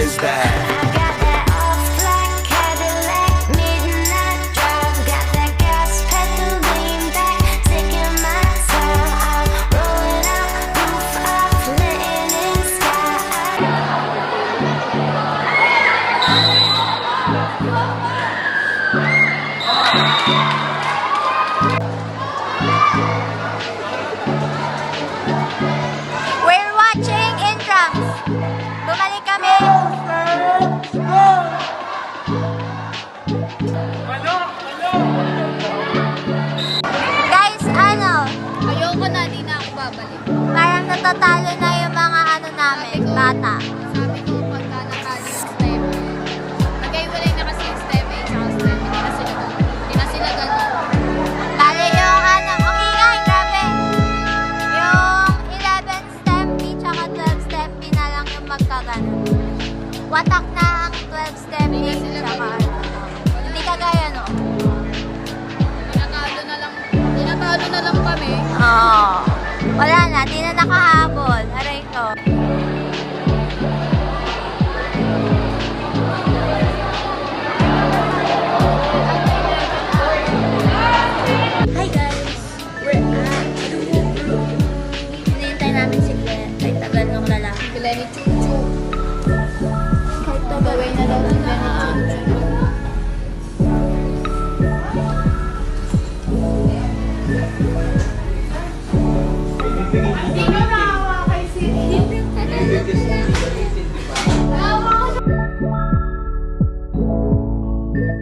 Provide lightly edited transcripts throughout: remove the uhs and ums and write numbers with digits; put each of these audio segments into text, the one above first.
is that? I got that off-black Cadillac, midnight drive. Got that gas pedal lean back, taking my time. I'm rolling up, roof off, letting in We're watching Intrams. Bumalik kami. Guys, Ayoko na, di na ako babalik. parang natatalo na yung mga namin, bata. Sabi ko, pagka natalo yung STEM, magkaiwalay na kasi yung STEM A tsaka STEM B. Hindi na sila ganun. Talo yung ang ingay, grabe. Yung 11 STEM B tsaka 12 STEM B na lang yung magkagano. Watak na ang 12 STEM B tsaka hindi kagaya no. Tinatalo na lang kami. Oo. Wala na, di na nakahabol. Aray ko. Hi guys! We're at Dumo. Hinihintay namin si Glenn. Ay, tagal ng lalaki. Lenny Chuchu. Kahit to gawin na daw ng Lenny Chuchu.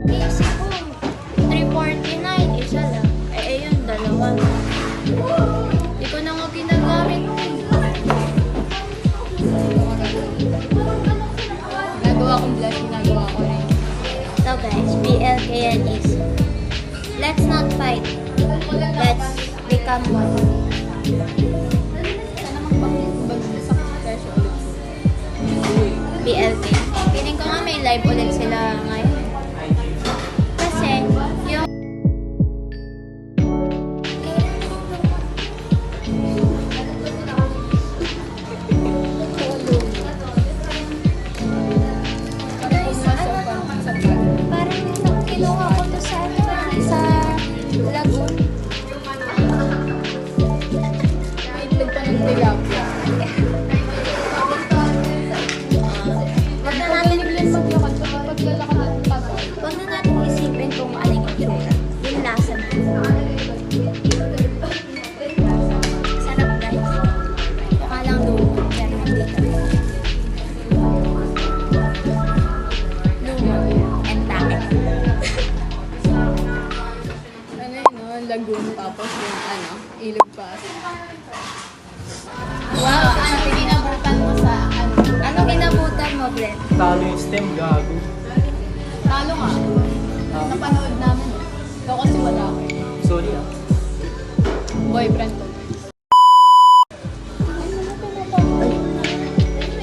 Isip ko, 349, isa lang. Yun, dalawa. Hindi ko na nga ginagamit. Nagawa kong blush, ginagawa ko rin. So guys, BLKN is let's not fight. Let's become one. Sana magbagsak sa presyo ulit. BLK. Feeling ko nga may live ulit sila ngayon. Kasi, yung parang kinuha ko to sa Lagoon. Itlog pa ng tilapia. Wag na natin Paglalakad ng pasok. Huwag na natin isipin kung ano yung itsura. Yung lasa na. Sarap guys. Mukha lang lumo. Pero hindi ka. Lumo. And tae. Ano yun, no? Lagoon tapos yung ilog pa. Wow, ano ginabutan mo sa Ano ginabutan mo, Glenn? Talo yung stem, gago. Talo nga. Napanood namin. Ikaw kasi wala ako. Sorry ah. Boyfriend ko.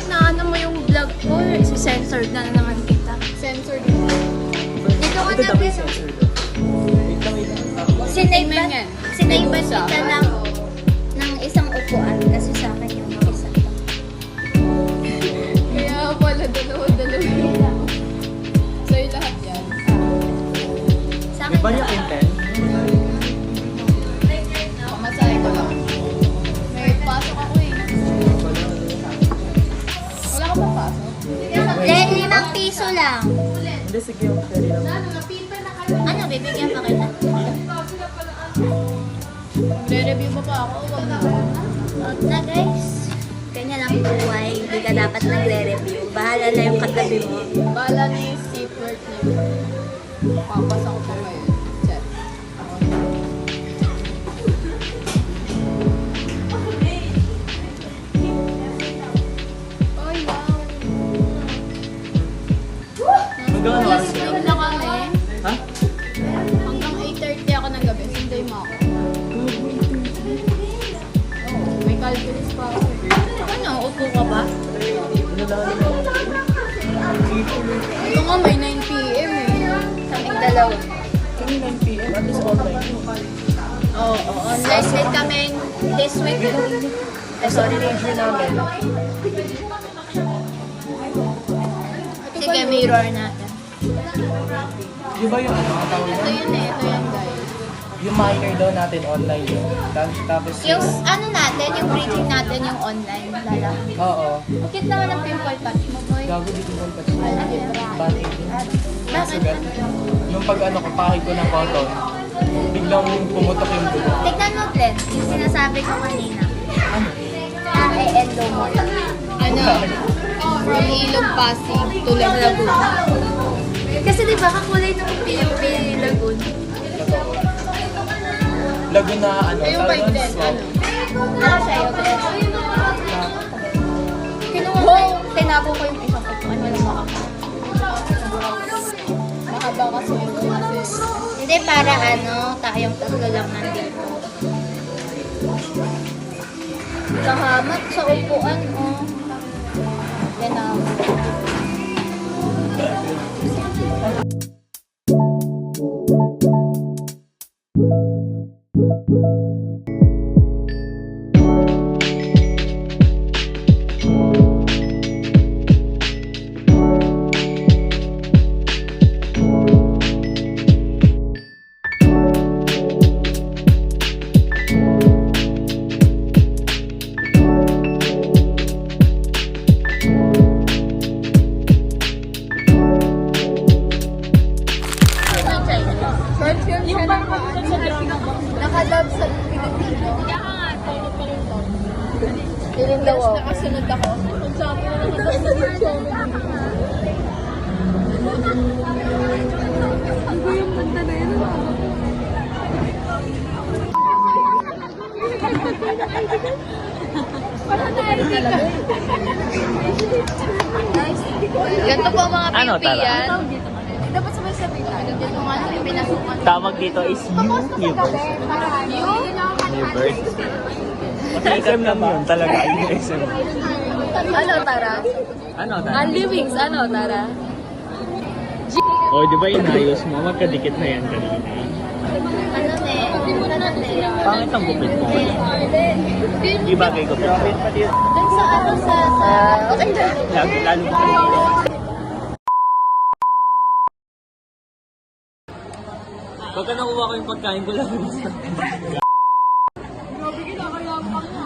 Naano mo yung vlog ko, censored na naman kita. Censored. Dito ka Ito na, dapat Glenn. yung sensor doon. Wait lang. Sinayban yan. sinayban kita ng isang upuan kasi sa akin yung isa. Kaya pala dalawa. Sa'yo lahat yan. Sa May akin ba yung intent? Pamasahe ko lang. May pasok ako eh. Wala ka pa pasok? Glenn, 5 piso lang. Hindi, sige yung carry lang. Ano, bibigyan pa kita? Magre-review pa ako. Wag na. Huwag na guys. Kanya lang buhay. Hindi ka dapat nagre-review. Bahala na yung katabi mo. Bala na yung safe work niya. Papas ako pa ngayon. Chat. Ay, wow. Hanggang ano oras Nag-stream yun? na kami. Ha? Hanggang 8:30 ako ng gabi. Sunday mo ako. Oo, may calculus pa ako. Ano, upo ka ba? Ano lang naman? Ito nga may 9 p.m. eh. Kaming dalawa. Kami 9 p.m. At least online. Oo, online din kami this week. Sorry, major namin. Sige, mirror natin. Di ba yung ano, ang tawag Ito doon? yun eh, ito yan guys. Yung minor daw natin online yun. Tapos Yung ano natin, yung bridging natin, yung online, lala. Oo. Bakit naman ang pimple patch mo, boy? Gago dito yung patch mo. Algebra. Bakit? Bakit? Sugat. Nung pag ano ko, pahid ko ng cotton, biglang pumutok yung dugo. Tignan mo, Glenn, yung sinasabi ko kanina. endo mo. Ano? From Ilog Pasig to Laguna. Kasi di ba kakulay ng PUP Lagoon? Totoo. Laguna, ano, Yung tawag bike doon, din, swamp. Ano sa'yo, Glenn? Kinuha ko, tinago ko yung isang upuan niya ng mga mahaba kasi yung glasses. Hindi, para ano, tayong tatlo lang nandito. Kahamat sa upuan, oh. Yan na. Yung bang nakadab sa Pilipino. Piling daw ako. Nakasunod ako. Kung sabi mo nakadab sa Pilipino. Ang yung banda na yun. Ganito po ang mga Ano, pipi Tara? yan. Dapat sabay sabi tayo. Dito nga yung pinasukan. Tawag dito is Newverse. Newverse. SM lang yun talaga. Yung SM. Ano, Tara? Ano, Tara? Only wings. Ano, Tara? O, di ba inayos mo? Magkadikit na yan kanina. Ano ne? Pangit ang gupit mo. Di bagay gupit. Dun sa ano sa... Okay, Lalo mo kanina. Pagka nakuha ko yung pagkain ko lang.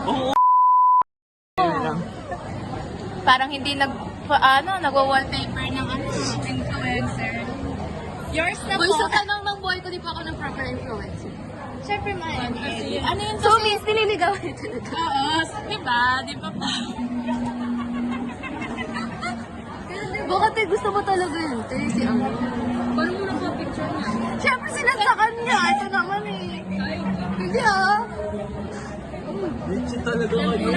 Oo. Parang hindi nagwa-wallpaper ng ano, influencer. Yours na po. Sa tanong ng boy ko, di pa ako ng proper influencer. Siyempre man. Ano yun So, means nililigawan ito. Oo, di ba? Di ba pa? Bakit gusto mo talaga yun? Tayo si Ang. Paano mo nagpa-picture niya? Siyempre sila sa kanya. Ito naman eh. Hindi ah. Bitch talaga kayo.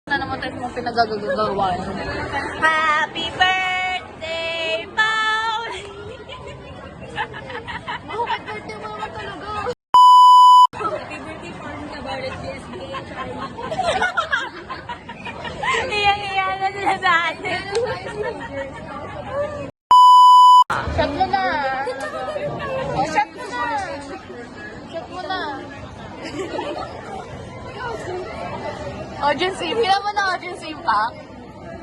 Na naman tayo mga pinagagagawan. Happy birthday, Paul! Bakit birthday mo naman talaga? Iyang-iya na sila sa atin. Shot mo na. Oh, shot mo na. Shot mo na. Audience impact. Pila mo na audience impact?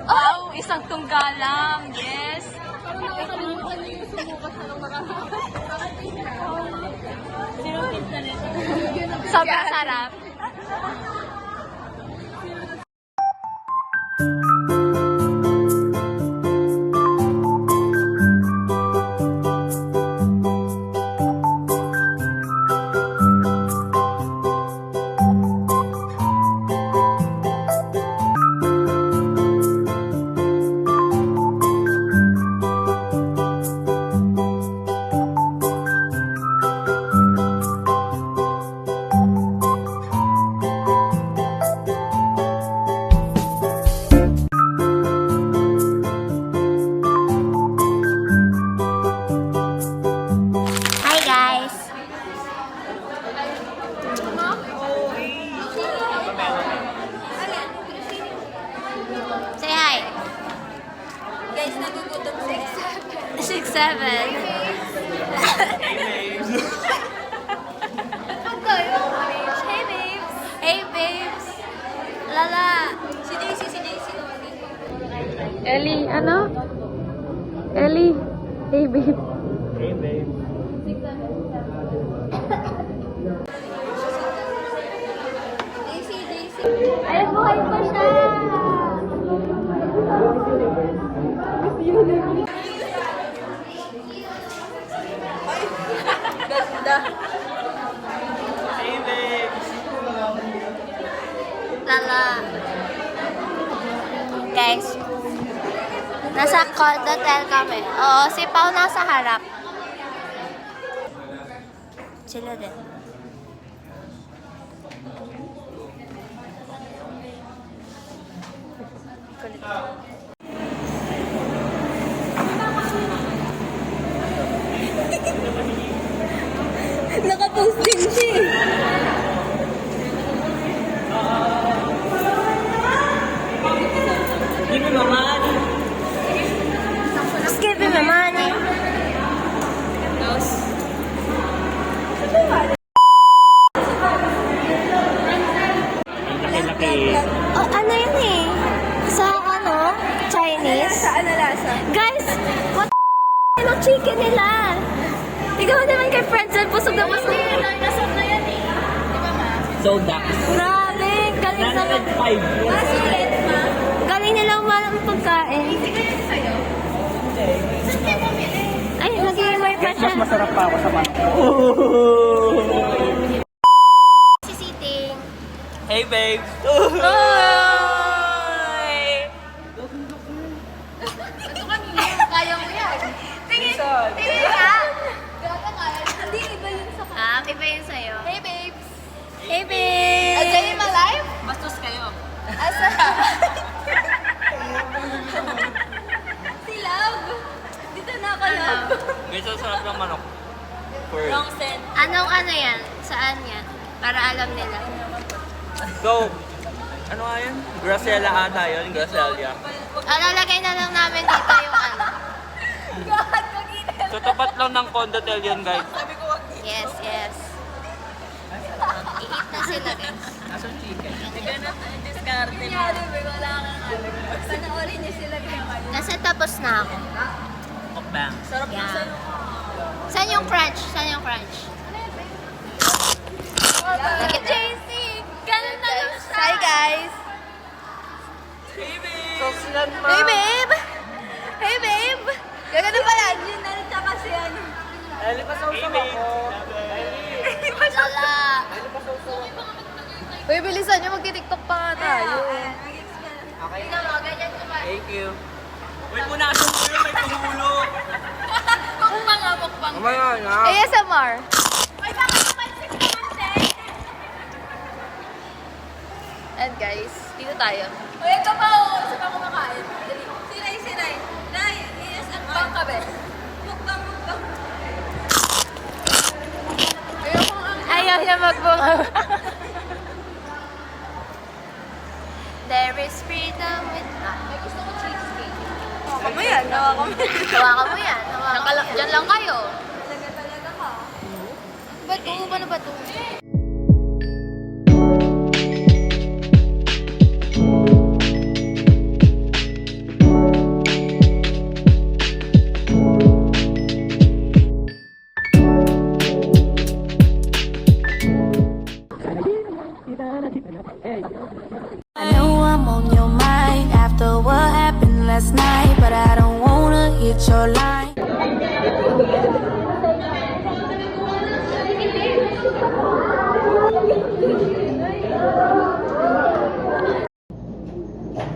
Oh, isang tunggalang. Yes. Sobrang sarap. Hi guys! Say hi! Guys, nagugutom si 6'7". Hey babes! Hey babes! Lala! Si Daisy. Ellie, ano? Ellie. Hey, babe. Hey, babe. Ay, buhay pa siya! Hey, babe. Lala. Guys, nasa hotel kami. Oo, si Pao nasa harap. Sila din. Kulit. Nakapost din siya eh. Give me my money. Just give him the money. Ang laki-laki. Oh, ano yun eh? Sa ano? Chinese? Sa ano lasa? Guys, what the chicken nila? Ikaw naman kay Frenzel, busog na busog. Nasaan na yan eh? Di ba ma? So, ducks. Grabe, galing naman. 905. Masulit ma? Galing nila umalang pagkain. Ay, nag-iimay pa Guys, siya. mas masarap pa ako sa manok. Sisiting. Hey, babe. Kaya mo yan. Tingin ka. Hindi, iba yun sa iba yun sa'yo. Hey, babes. Hey, babes. A day in my life? Bastos kayo. Asa? Si Love. Dito na ako, Love. Guys, ang sarap ng manok. For Wrong send. Anong ano yan? Saan yan? Para alam nila. Go. Ano nga yun? Graciela ata yun. Gracelia. Lalagay na lang namin dito yung ano. So, tapat lang ng condotel yun, guys. Yes, yes. I-eat na sila, guys. Kasi tapos na ako. Mukbang. Yeah. Saan yung crunch? Saan yung crunch? JC! Ganun na lang siya! Hi, guys! So, silan ma. Hey, babe! Hey, babe! Gagano pala? Yun na rin kasi ano. Eli, pasawsaw ako. Lala! Uy, bilisan nyo. Magti-tiktok pa nga tayo. Okay. Tingnan mo, ganyan ko ba? Thank you. Wait muna kasi ulo, may tumulo. Mukbang nga, mukbang. Mamaya na. ASMR. Uy, bakit naman 60%? And guys, dito tayo. Uy, ito pa oh! Isa pa kumakain. Siray, siray. Nay, ASMR. Mukbang ka, be. Mukbang, mukbang. Ayaw niya magbunga. There is freedom with May gusto ko cheesecake. Hawakan mo yan. Hawakan mo yan. Hawakan mo yan. Hawakan mo yan. Diyan lang kayo. Talaga ka. Bato? Paano bato? I know I'm on your mind after what happened last night, but I don't wanna hit your line.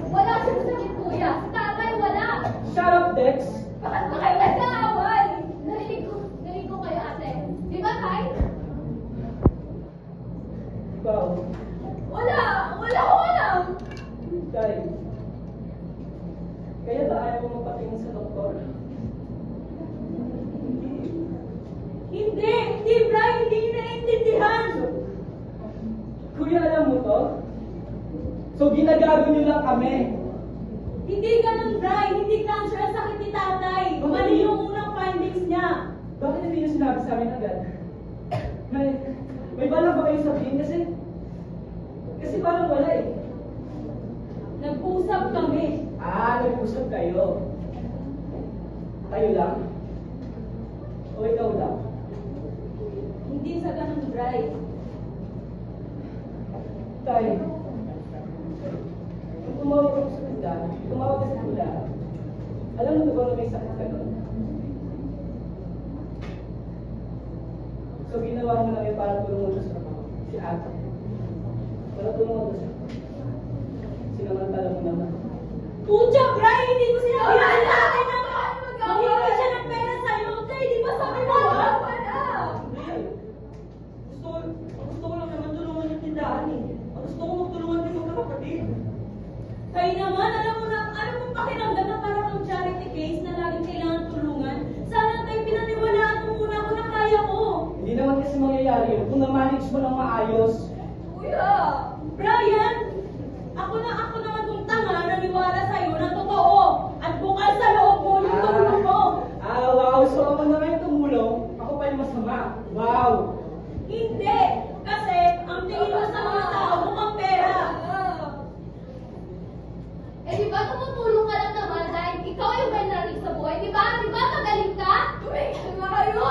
Wala siya sa kuya. Si tatay, wala. Shut up, Dex. Bakit ba kayo nag-aaway? Narinig ko kayo ate. Di ba, Tay? Ikaw. Wala! Wala ko alam! Tay. Kaya ba ayaw mo mapatingin sa doktor? Hindi, Brian, hindi niyo naiintindihan. Kuya, alam mo to? So, ginagago niyo lang kami. Hindi ganun, Brian. Hindi cancer ang sakit ni tatay. Mali yung unang findings niya. Bakit hindi niyo sinabi sa amin agad? May balak ba kayo sabihin? Kasi parang wala eh. Nag-usap kami. Nag-usap kayo. Kayo lang? O ikaw lang? Hindi sa ganun dry. Tayo. Kung tumawag ako sa tindahan, tumawag ka sa tindahan. Alam mo ba na may sakit ka nun? So ginawa mo namin para tulungan mo sa si Ate. Para tulungan mo siya. Sinamantala mo naman. Pucha, Bray! Hindi ko sinabi na sa akin na mahingi siya ng pera sa'yo. Tay, di ba sabi mo? Wala! Gusto ko lang naman tulungan yung tindahan eh. Gusto ko magtulungan din mga kapatid. Kayo naman, alam mo pakiramdam na parang ang charity case na laging kailangan tulungan. Sana tayo pinaniwalaan mo muna ako na kaya ko. Hindi naman kasi mangyayari yun kung na-manage mo ng maayos. Kuya! Brian! Ako naman kung tanga naniwala sa'yo na totoo at bukal sa loob mo yung tulong mo. Wow! So ako na ngayon tumulong, ako pa yung masama. Wow! Hindi! Kasi ang tingin mo sa mga tao mukhang pera. Eh, di ba tumutulong ka lang naman dahil ikaw yung may narinig sa buhay? Di ba? Di ba magaling ka? Tuwing ka kayo!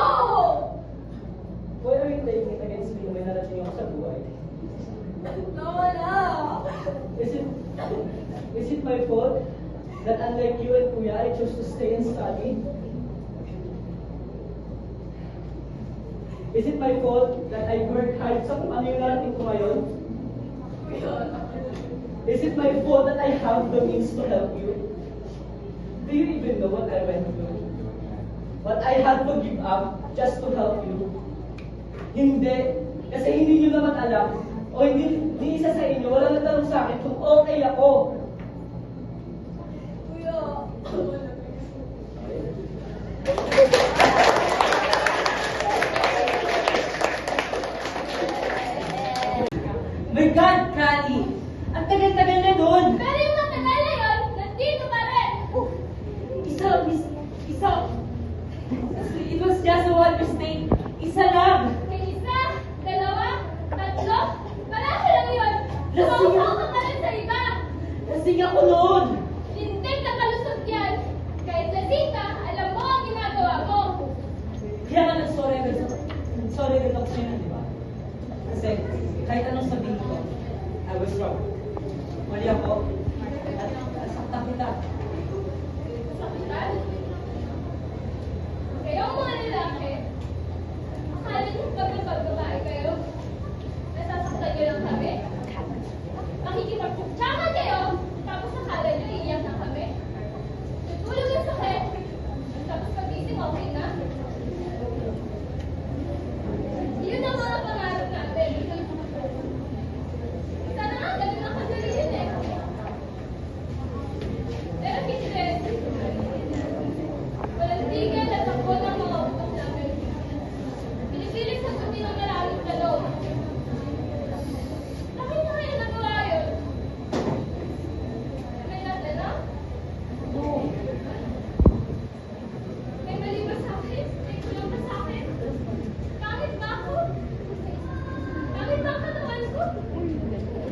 Why are you taking it against me na may narating ako sa buhay? Wala! Is it my fault that unlike you and Kuya, I chose to stay and study? Is it my fault that I worked hard sa kung ano yung narating ko ngayon? Is it my fault that I have the means to help you? Do you even know what I went through? What I had to give up just to help you? Hindi. Kasi hindi nyo naman alam. O hindi isa sa inyo, wala nagtanong sa akin kung okay ako. Kuya! My God, Kali! Ang tagal-tagal na doon! Pero yung matagal na yun, nandito pa rin! Isa. It was just a one mistake. Isa lang. May isa, dalawa, tatlo, marami lang yun! Lasing Lumaw ka rin sa iba! Lasing ako noon. Hindi ka kalusot yan! Kahit lasing ka, alam mo ang ginagawa mo! Kaya nga nag-sorry rin ako sa'yo, di ba? Kasi kahit anong sabihin ko, I was wrong. Mali ako. At nasaktan kita. Sakitan? Kayo ang mga lalaki, akala niyo pag nagpagbabae kayo, nasasaktan niyo lang kami? Makikipagputsaka kayo, tapos akala niyo iiyak na kami? Tutulog yung sakit, tapos pagising okay na? Yun ang mga pangarap natin. Sana nga, ganun ang kadali yun eh. Pero hindi. Walang tigil at takbo ng mga utak namin. Pinipilit sagutin ang malalim na loob. Bakit na kaya nagawa yun? May natala? May mali ba sa akin? May kulang ba sa akin? Bakit ba ako? Bakit ba ang katawan ko?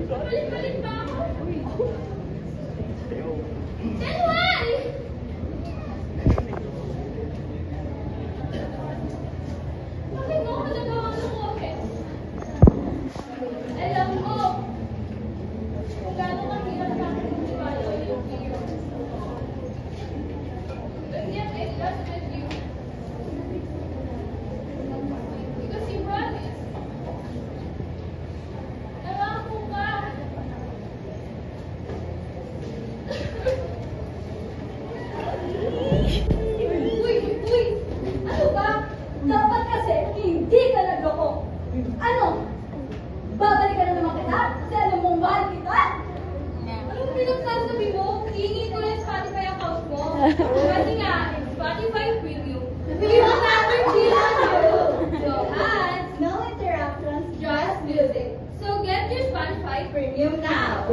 Balik-balik ba ako? Then why? Bakit mo ako nagawang lumokit? Alam mo kung gaano kahirap sa akin kung iwala yung iyo. But yet I trusted you. Because you promised. Nangako ka. Uy! Ano ba? Dapat kasi hindi ka nagloko. Ano? Babalik ka na naman kita? Kasi alam mong mahal kita? Anong pinagsasabi mo? Hihingi ko yung Spotify account mo. Kasi nga, Spotify Premium. We will never cheat on you. No ads, no interruptions, just music. So get your Spotify Premium now.